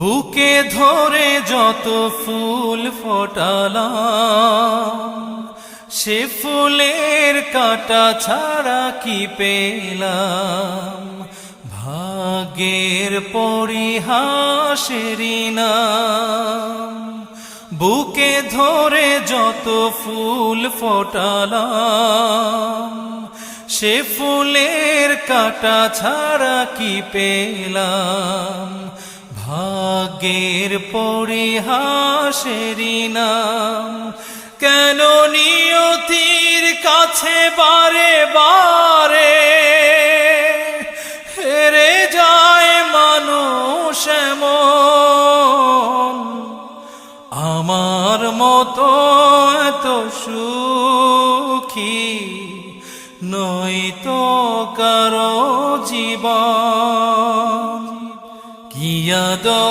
বুকে ধরে যত ফুল ফোটালাম, সে ফুলের কাঁটা ছাড়া কি পেলাম। ভাগ্যের পরিহাসেরই নাম। বুকে ধরে যত ফুল ফোটালাম, সে ফুলের কাঁটা ছাড়া কি পেলাম। ভাগ্যের পরিহাসেরই নাম। কেন নিয়তির কাছে বারে বারে হেরে যায় মানুষ এমন। আমার মতো এত সুখী নয়তো কারো জীবন। কি আদর